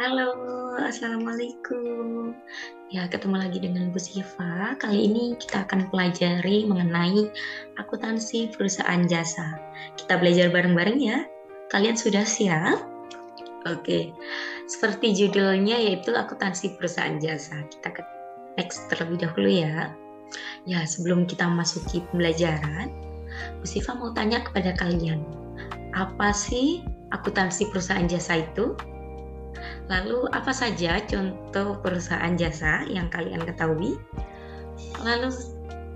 Halo, assalamualaikum. Ya, ketemu lagi dengan Bu Siva. Kali ini kita akan pelajari mengenai akuntansi perusahaan jasa. Kita belajar bareng-bareng ya. Kalian sudah siap? Oke. Seperti judulnya yaitu akuntansi perusahaan jasa. Kita ke next terlebih dahulu ya. Ya, sebelum kita masuki pembelajaran, Bu Siva mau tanya kepada kalian, apa sih akuntansi perusahaan jasa itu? Lalu apa saja contoh perusahaan jasa yang kalian ketahui? Lalu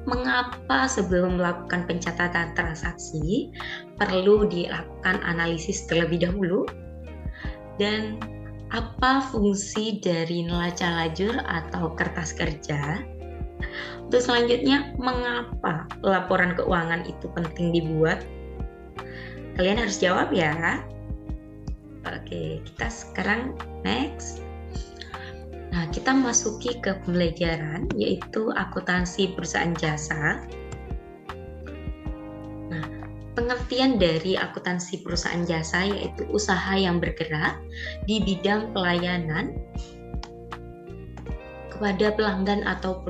mengapa sebelum melakukan pencatatan transaksi perlu dilakukan analisis terlebih dahulu? Dan apa fungsi dari neraca lajur atau kertas kerja? Untuk selanjutnya, mengapa laporan keuangan itu penting dibuat? Kalian harus jawab ya. Oke, kita sekarang next. Nah, kita masuki ke pembelajaran yaitu akuntansi perusahaan jasa. Nah, pengertian dari akuntansi perusahaan jasa yaitu usaha yang bergerak di bidang pelayanan kepada pelanggan atau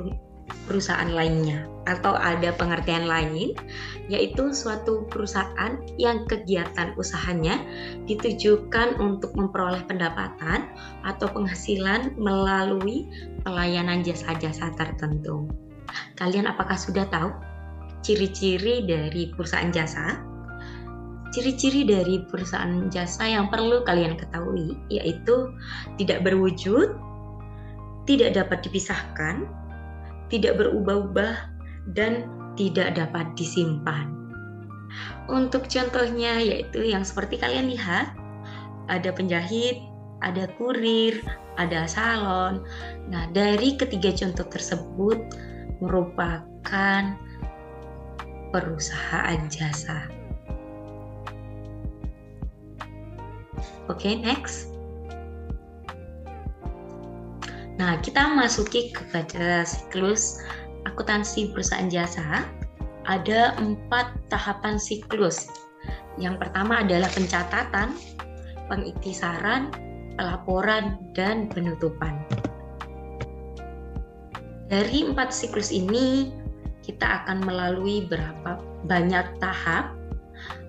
perusahaan lainnya, atau ada pengertian lain yaitu suatu perusahaan yang kegiatan usahanya ditujukan untuk memperoleh pendapatan atau penghasilan melalui pelayanan jasa-jasa tertentu. Kalian apakah sudah tahu ciri-ciri dari perusahaan jasa? Ciri-ciri dari perusahaan jasa yang perlu kalian ketahui yaitu tidak berwujud, tidak dapat dipisahkan, tidak berubah-ubah, dan tidak dapat disimpan. Untuk contohnya yaitu yang seperti kalian lihat, ada penjahit, ada kurir, ada salon. Nah, dari ketiga contoh tersebut merupakan perusahaan jasa. Oke, next. Nah, kita masuki kepada siklus akuntansi perusahaan jasa. Ada 4 tahapan siklus. Yang pertama adalah pencatatan, pengiktisaran, pelaporan, dan penutupan. Dari 4 siklus ini, kita akan melalui berapa banyak tahap.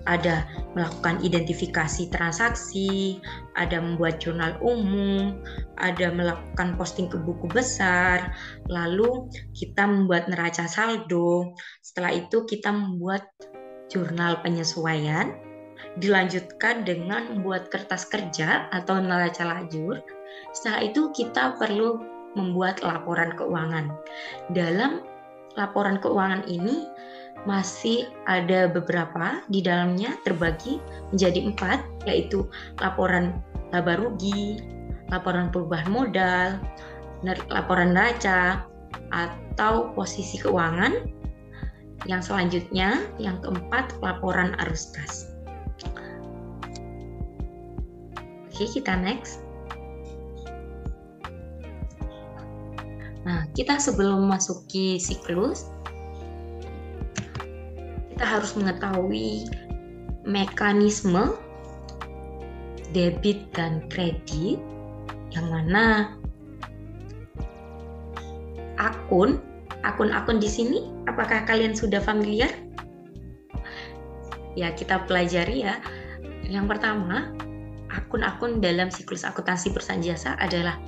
Ada melakukan identifikasi transaksi, ada membuat jurnal umum, ada melakukan posting ke buku besar, lalu kita membuat neraca saldo, setelah itu kita membuat jurnal penyesuaian, dilanjutkan dengan membuat kertas kerja atau neraca lajur, setelah itu kita perlu membuat laporan keuangan. Dalam laporan keuangan ini masih ada beberapa di dalamnya terbagi menjadi 4, yaitu laporan laba rugi, laporan perubahan modal, laporan neraca, atau posisi keuangan. Yang selanjutnya, yang keempat, laporan arus kas. Oke, kita next. Nah, kita sebelum masuki siklus, kita harus mengetahui mekanisme debit dan kredit, yang mana akun di sini, apakah kalian sudah familiar? Ya, kita pelajari ya. Yang pertama, akun-akun dalam siklus akuntansi perusahaan jasa adalah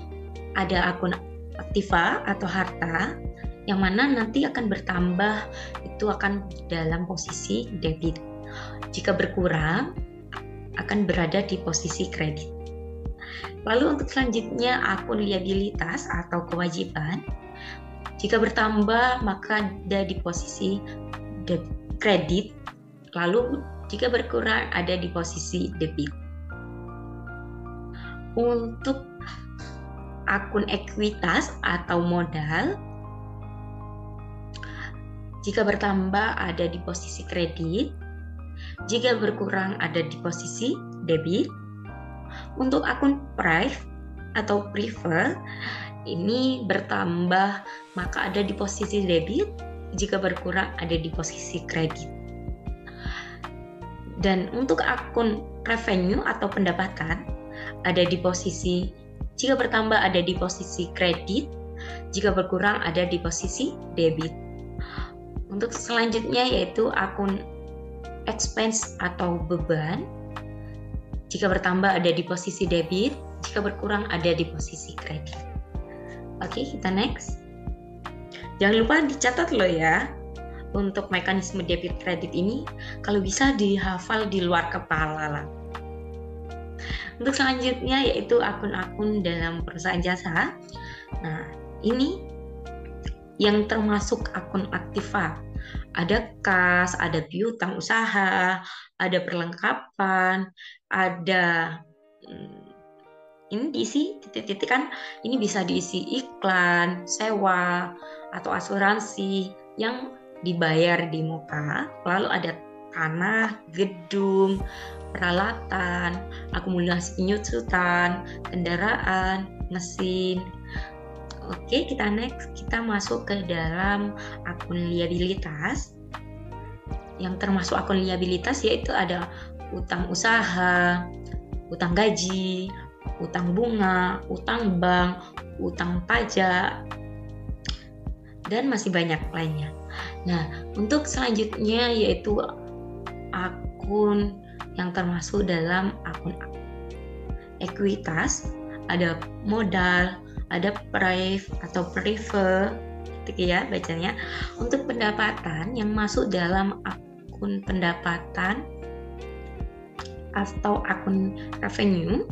ada akun aktiva atau harta, yang mana nanti akan bertambah, itu akan dalam posisi debit. Jika berkurang, akan berada di posisi kredit. Lalu untuk selanjutnya akun liabilitas atau kewajiban. Jika bertambah, maka ada di posisi kredit. Lalu jika berkurang, ada di posisi debit. Untuk akun ekuitas atau modal, jika bertambah ada di posisi kredit, jika berkurang ada di posisi debit. Untuk akun prive atau prefer, ini bertambah maka ada di posisi debit, jika berkurang ada di posisi kredit. Dan untuk akun revenue atau pendapatan ada di posisi Jika bertambah ada di posisi kredit, jika berkurang ada di posisi debit. Untuk selanjutnya yaitu akun expense atau beban. Jika bertambah ada di posisi debit, jika berkurang ada di posisi kredit. Oke, kita next. Jangan lupa dicatat loh ya. Untuk mekanisme debit kredit ini kalau bisa dihafal di luar kepala lah. Untuk selanjutnya yaitu akun-akun dalam perusahaan jasa. Nah, ini yang termasuk akun aktiva. Ada kas, ada piutang usaha, ada perlengkapan, ada ini diisi titik-titik kan, ini bisa diisi iklan, sewa, atau asuransi yang dibayar di muka. Lalu ada tanah, gedung, peralatan, akumulasi penyusutan, kendaraan, mesin. Oke, kita next. Kita masuk ke dalam akun liabilitas. Yang termasuk akun liabilitas yaitu ada utang usaha, utang gaji, utang bunga, utang bank, utang pajak, dan masih banyak lainnya. Nah, untuk selanjutnya yaitu akun yang termasuk dalam akun ekuitas, ada modal, ada prefer gitu ya bacanya. Untuk pendapatan yang masuk dalam akun pendapatan atau akun revenue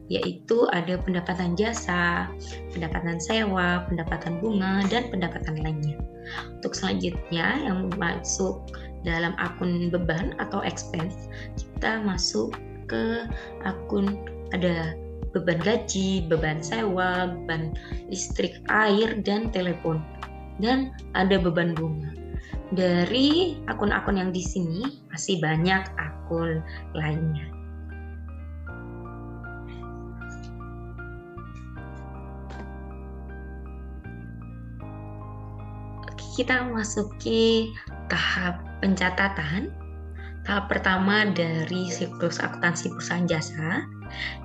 yaitu ada pendapatan jasa, pendapatan sewa, pendapatan bunga, dan pendapatan lainnya. Untuk selanjutnya yang masuk dalam akun beban atau expense, kita masuk ke akun ada beban gaji, beban sewa, beban listrik, air, dan telepon. Dan ada beban bunga. Dari akun-akun yang di sini masih banyak akun lainnya. Kita masuki tahap pencatatan. Tahap pertama dari siklus akuntansi perusahaan jasa,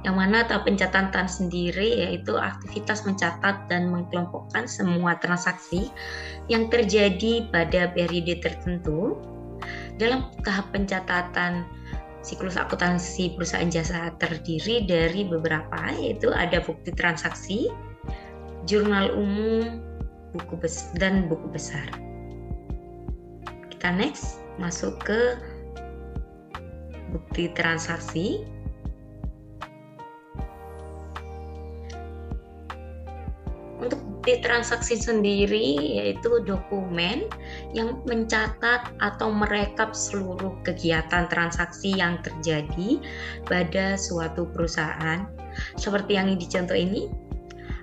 yang mana tahap pencatatan sendiri yaitu aktivitas mencatat dan mengelompokkan semua transaksi yang terjadi pada periode tertentu. Dalam tahap pencatatan siklus akuntansi perusahaan jasa terdiri dari beberapa, yaitu ada bukti transaksi, jurnal umum, dan buku besar. Kita next masuk ke bukti transaksi. Untuk bukti transaksi sendiri yaitu dokumen yang mencatat atau merekap seluruh kegiatan transaksi yang terjadi pada suatu perusahaan. Seperti yang dicontoh ini,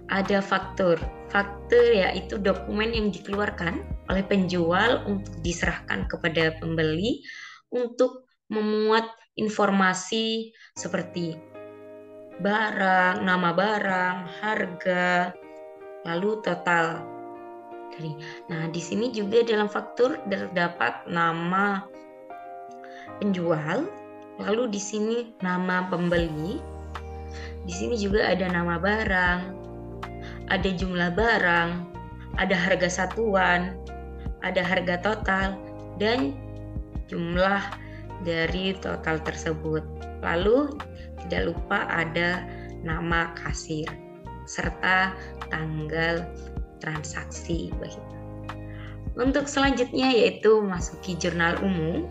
ada faktur. Faktur yaitu dokumen yang dikeluarkan oleh penjual untuk diserahkan kepada pembeli untuk memuat informasi seperti barang, nama barang, harga, lalu total. Nah, di sini juga dalam faktur terdapat nama penjual, lalu di sini nama pembeli. Di sini juga ada nama barang, ada jumlah barang, ada harga satuan, ada harga total, dan jumlah dari total tersebut. Lalu tidak lupa ada nama kasir serta tanggal transaksi. Untuk selanjutnya yaitu masuki jurnal umum.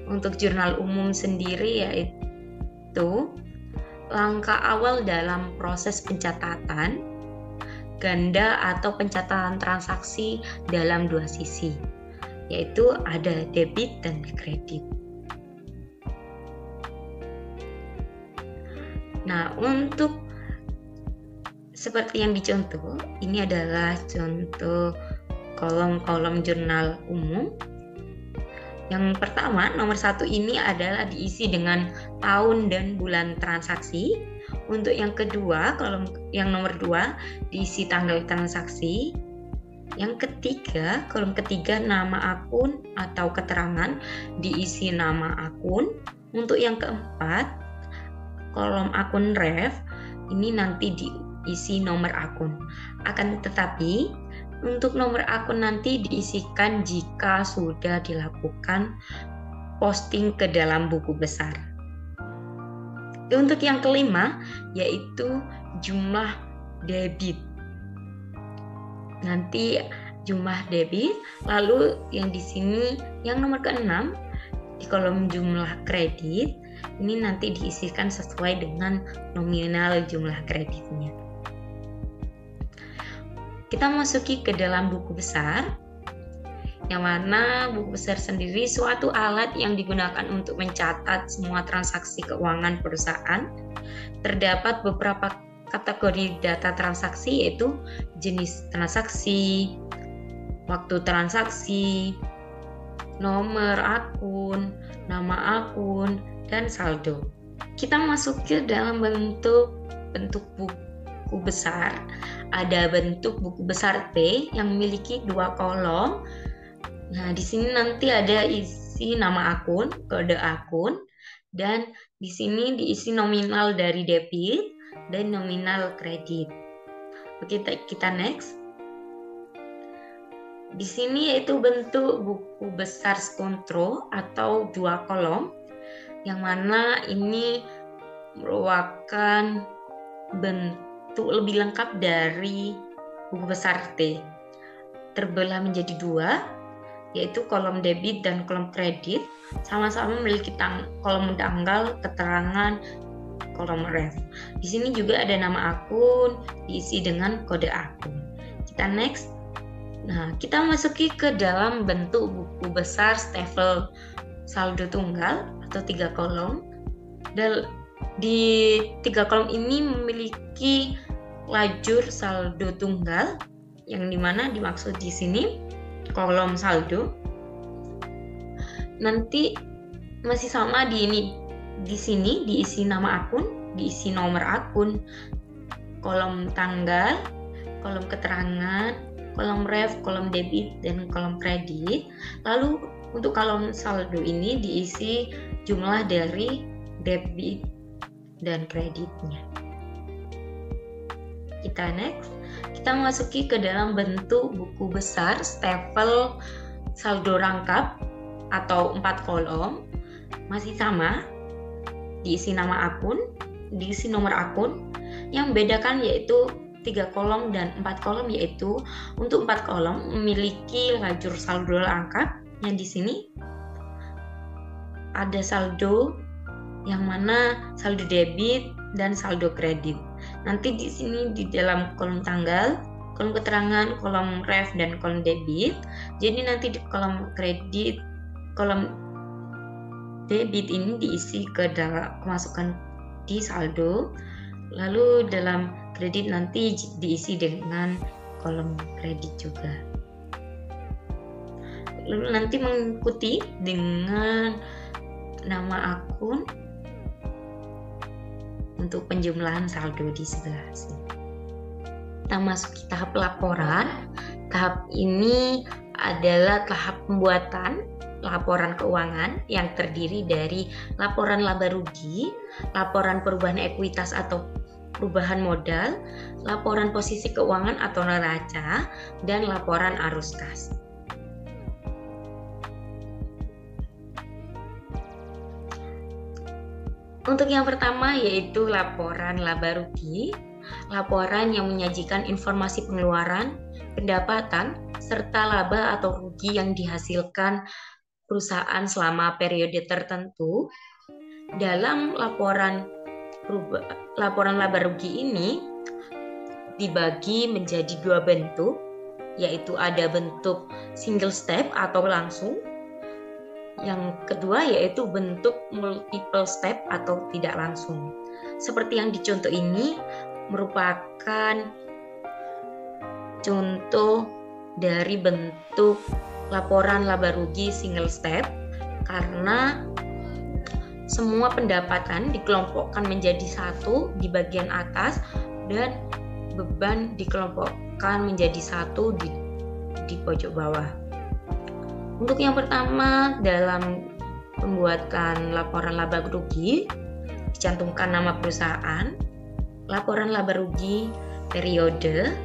Untuk jurnal umum sendiri yaitu langkah awal dalam proses pencatatan ganda atau pencatatan transaksi dalam dua sisi, yaitu ada debit dan kredit. Nah, untuk seperti yang dicontoh, ini adalah contoh kolom-kolom jurnal umum. Yang pertama, nomor 1 ini adalah diisi dengan tahun dan bulan transaksi. Untuk yang kedua, yang nomor 2 diisi tanggal transaksi. Yang ketiga, kolom ketiga nama akun atau keterangan diisi nama akun. Untuk yang keempat, kolom akun ref ini nanti diisi nomor akun. Akan tetapi untuk nomor akun nanti diisikan jika sudah dilakukan posting ke dalam buku besar. Untuk yang kelima yaitu jumlah debit. Nanti jumlah debit, lalu yang di sini yang nomor keenam di kolom jumlah kredit ini nanti diisikan sesuai dengan nominal jumlah kreditnya. Kita masuki ke dalam buku besar, yang mana buku besar sendiri suatu alat yang digunakan untuk mencatat semua transaksi keuangan perusahaan. Terdapat beberapa kategori data transaksi, yaitu jenis transaksi, waktu transaksi, nomor akun, nama akun, dan saldo. Kita masuk ke dalam bentuk buku besar. Ada bentuk buku besar T yang memiliki 2 kolom. Nah, di sini nanti ada isi nama akun, kode akun, dan di sini diisi nominal dari debit dan nominal kredit. Oke, kita next. Di sini yaitu bentuk buku besar skontro atau 2 kolom, yang mana ini merupakan bentuk lebih lengkap dari buku besar T. Terbelah menjadi 2, yaitu kolom debit dan kolom kredit, sama-sama memiliki kolom tanggal, keterangan, kolom ref. Di sini juga ada nama akun diisi dengan kode akun. Kita next. Nah, kita masuki ke dalam bentuk buku besar stafel saldo tunggal atau 3 kolom. Dan di 3 kolom ini memiliki lajur saldo tunggal, yang dimana dimaksud di sini kolom saldo. Nanti masih sama di sini diisi nama akun, diisi nomor akun, kolom tanggal, kolom keterangan, kolom ref, kolom debit, dan kolom kredit. Lalu untuk kolom saldo ini diisi jumlah dari debit dan kreditnya. Kita next. Kita masuki ke dalam bentuk buku besar stafel saldo rangkap atau 4 kolom. Masih sama, diisi nama akun, diisi nomor akun. Yang membedakan yaitu 3 kolom dan 4 kolom, yaitu untuk 4 kolom memiliki lajur saldo rangkap, yang di sini ada saldo yang mana saldo debit dan saldo kredit. Nanti di sini di dalam kolom tanggal, kolom keterangan, kolom ref, dan kolom debit. Jadi nanti di kolom kredit, kolom debit ini diisi ke dalam kemasukan di saldo. Lalu dalam kredit nanti diisi dengan kolom kredit juga. Lalu nanti mengikuti dengan nama akun untuk penjumlahan saldo di sebelah sini. Kita masuki tahap laporan. Tahap ini adalah tahap pembuatan laporan keuangan yang terdiri dari laporan laba rugi, laporan perubahan ekuitas atau perubahan modal, laporan posisi keuangan atau neraca, dan laporan arus kas. Untuk yang pertama yaitu laporan laba rugi, laporan yang menyajikan informasi pengeluaran, pendapatan, serta laba atau rugi yang dihasilkan perusahaan selama periode tertentu. Dalam laporan laba rugi ini dibagi menjadi 2 bentuk, yaitu ada bentuk single step atau langsung. Yang kedua yaitu bentuk multiple step atau tidak langsung. Seperti yang dicontoh ini merupakan contoh dari bentuk laporan laba rugi single step, karena semua pendapatan dikelompokkan menjadi 1 di bagian atas dan beban dikelompokkan menjadi 1 di pojok bawah. Untuk yang pertama, dalam pembuatan laporan laba rugi dicantumkan nama perusahaan, laporan laba rugi periode,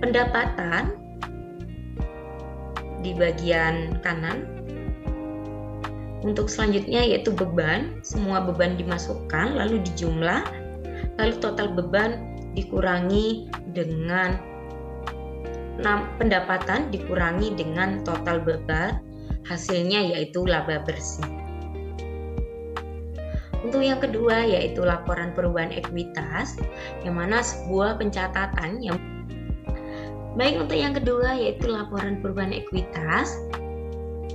pendapatan di bagian kanan. Untuk selanjutnya yaitu beban, semua beban dimasukkan lalu dijumlah, lalu total beban dikurangi dengan pendapatan dikurangi dengan total beban, hasilnya yaitu laba bersih. Untuk yang kedua yaitu laporan perubahan ekuitas, yang mana sebuah pencatatan yang baik. Untuk yang kedua yaitu laporan perubahan ekuitas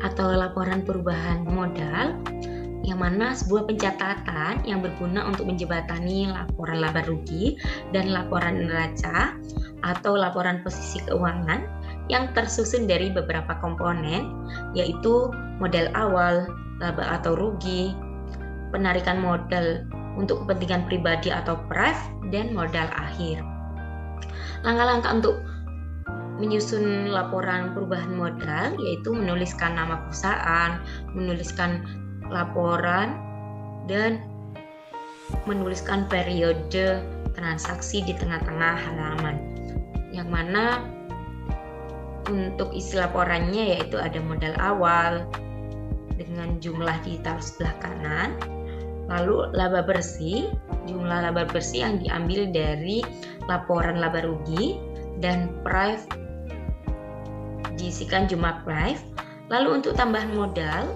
atau laporan perubahan modal, yang mana sebuah pencatatan yang berguna untuk menjembatani laporan laba rugi dan laporan neraca atau laporan posisi keuangan yang tersusun dari beberapa komponen, yaitu modal awal, laba atau rugi, penarikan modal untuk kepentingan pribadi atau pref, dan modal akhir. Langkah-langkah untuk menyusun laporan perubahan modal yaitu menuliskan nama perusahaan, menuliskan laporan, dan menuliskan periode transaksi di tengah-tengah halaman, yang mana untuk isi laporannya yaitu ada modal awal dengan jumlah ditaruh sebelah kanan, lalu laba bersih, jumlah laba bersih yang diambil dari laporan laba rugi, dan price diisikan jumlah price. Lalu untuk tambahan modal,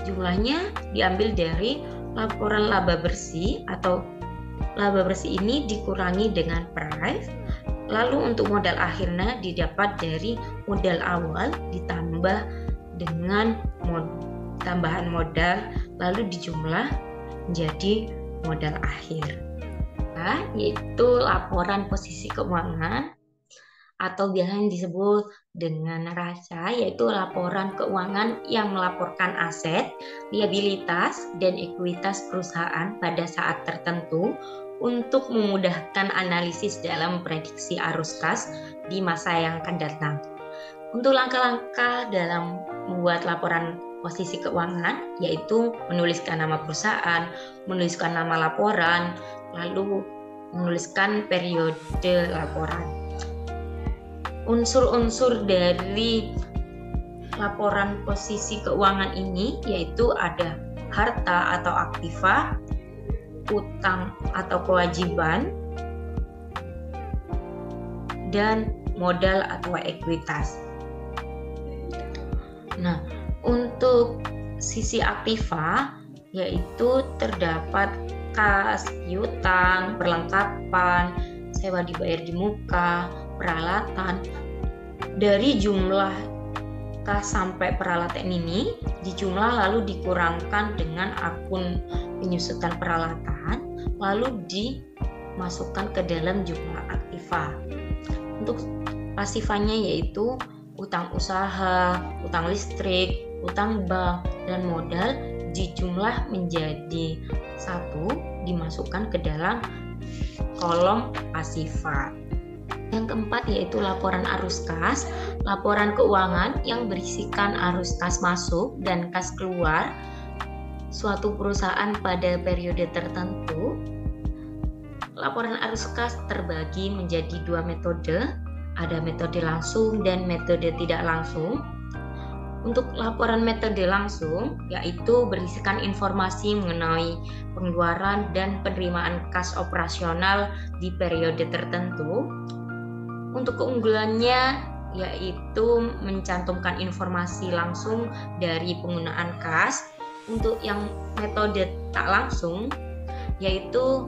jumlahnya diambil dari laporan laba bersih atau laba bersih ini dikurangi dengan price. Lalu untuk modal akhirnya didapat dari modal awal ditambah dengan tambahan modal lalu dijumlah menjadi modal akhir. Nah, yaitu laporan posisi keuangan atau biasanya disebut dengan neraca, yaitu laporan keuangan yang melaporkan aset, liabilitas, dan ekuitas perusahaan pada saat tertentu untuk memudahkan analisis dalam prediksi arus kas di masa yang akan datang. Untuk langkah-langkah dalam membuat laporan posisi keuangan, yaitu menuliskan nama perusahaan, menuliskan nama laporan, lalu menuliskan periode laporan. Unsur-unsur dari laporan posisi keuangan ini yaitu ada harta atau aktiva, utang atau kewajiban, dan modal atau ekuitas. Nah, untuk sisi aktiva yaitu terdapat kas, piutang, perlengkapan, sewa dibayar di muka, peralatan. Dari jumlah kas sampai peralatan ini dijumlah lalu dikurangkan dengan akun penyusutan peralatan lalu dimasukkan ke dalam jumlah aktiva. Untuk pasifanya yaitu utang usaha, utang listrik, utang bank, dan modal dijumlah menjadi satu, dimasukkan ke dalam kolom pasifa. Yang keempat yaitu laporan arus kas, laporan keuangan yang berisikan arus kas masuk dan kas keluar suatu perusahaan pada periode tertentu. Laporan arus kas terbagi menjadi dua metode, ada metode langsung dan metode tidak langsung. Untuk laporan metode langsung, yaitu berisikan informasi mengenai pengeluaran dan penerimaan kas operasional di periode tertentu. Untuk keunggulannya, yaitu mencantumkan informasi langsung dari penggunaan kas. Untuk yang metode tak langsung, yaitu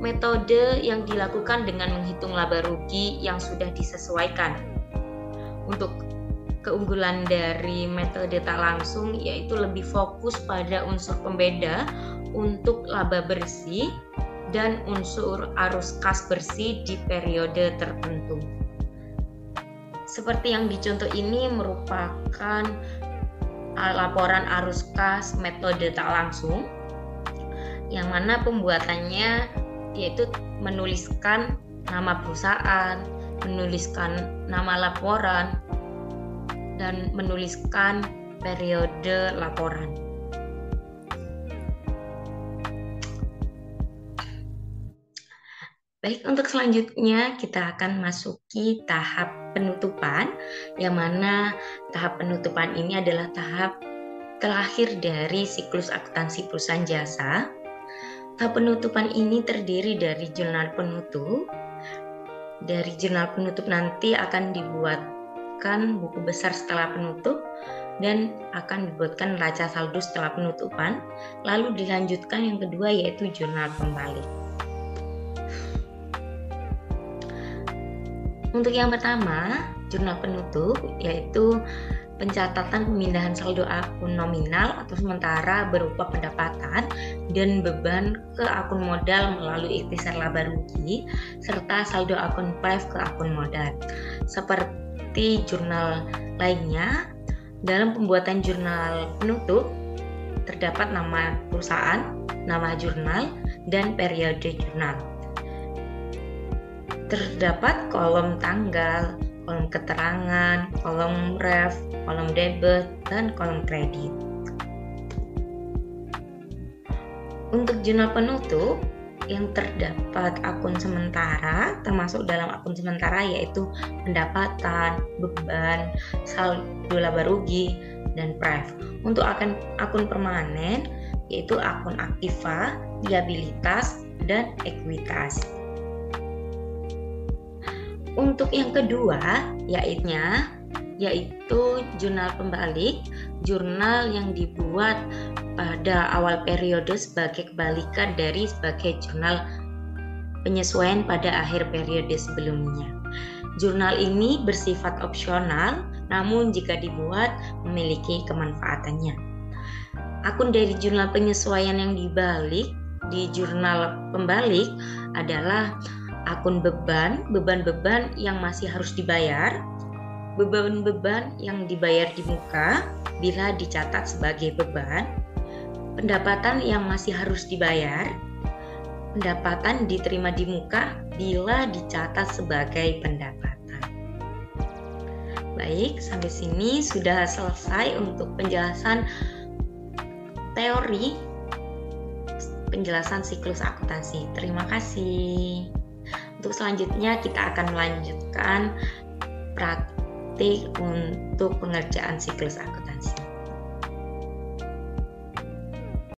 metode yang dilakukan dengan menghitung laba rugi yang sudah disesuaikan. Untuk keunggulan dari metode tak langsung yaitu lebih fokus pada unsur pembeda untuk laba bersih dan unsur arus kas bersih di periode tertentu. Seperti yang dicontoh ini merupakan laporan arus kas metode tak langsung, yang mana pembuatannya yaitu menuliskan nama perusahaan, menuliskan nama laporan, dan menuliskan periode laporan. Baik, untuk selanjutnya kita akan masuki tahap penutupan, yang mana tahap penutupan ini adalah tahap terakhir dari siklus akuntansi perusahaan jasa. Tahap penutupan ini terdiri dari jurnal penutup. Dari jurnal penutup nanti akan dibuatkan buku besar setelah penutup dan akan dibuatkan neraca saldo setelah penutupan. Lalu dilanjutkan yang kedua yaitu jurnal pembalik. Untuk yang pertama, jurnal penutup yaitu pencatatan pemindahan saldo akun nominal atau sementara berupa pendapatan dan beban ke akun modal melalui ikhtisar laba rugi serta saldo akun prive ke akun modal. Seperti jurnal lainnya, dalam pembuatan jurnal penutup terdapat nama perusahaan, nama jurnal, dan periode jurnal. Terdapat kolom tanggal, kolom keterangan, kolom ref, kolom debit, dan kolom kredit. Untuk jurnal penutup yang terdapat akun sementara, termasuk dalam akun sementara yaitu pendapatan, beban, saldo laba rugi, dan pref. Untuk akun permanen yaitu akun aktiva, liabilitas, dan ekuitas. Untuk yang kedua yaitu jurnal pembalik, jurnal yang dibuat pada awal periode sebagai kebalikan dari sebagai jurnal penyesuaian pada akhir periode sebelumnya. Jurnal ini bersifat opsional, namun jika dibuat memiliki kemanfaatannya. Akun dari jurnal penyesuaian yang dibalik di jurnal pembalik adalah akun beban-beban yang masih harus dibayar, beban-beban yang dibayar di muka bila dicatat sebagai beban, pendapatan yang masih harus dibayar, pendapatan diterima di muka bila dicatat sebagai pendapatan. Baik, sampai sini sudah selesai untuk penjelasan teori penjelasan siklus akuntansi. Terima kasih. Untuk selanjutnya kita akan melanjutkan praktik untuk pengerjaan siklus akuntansi.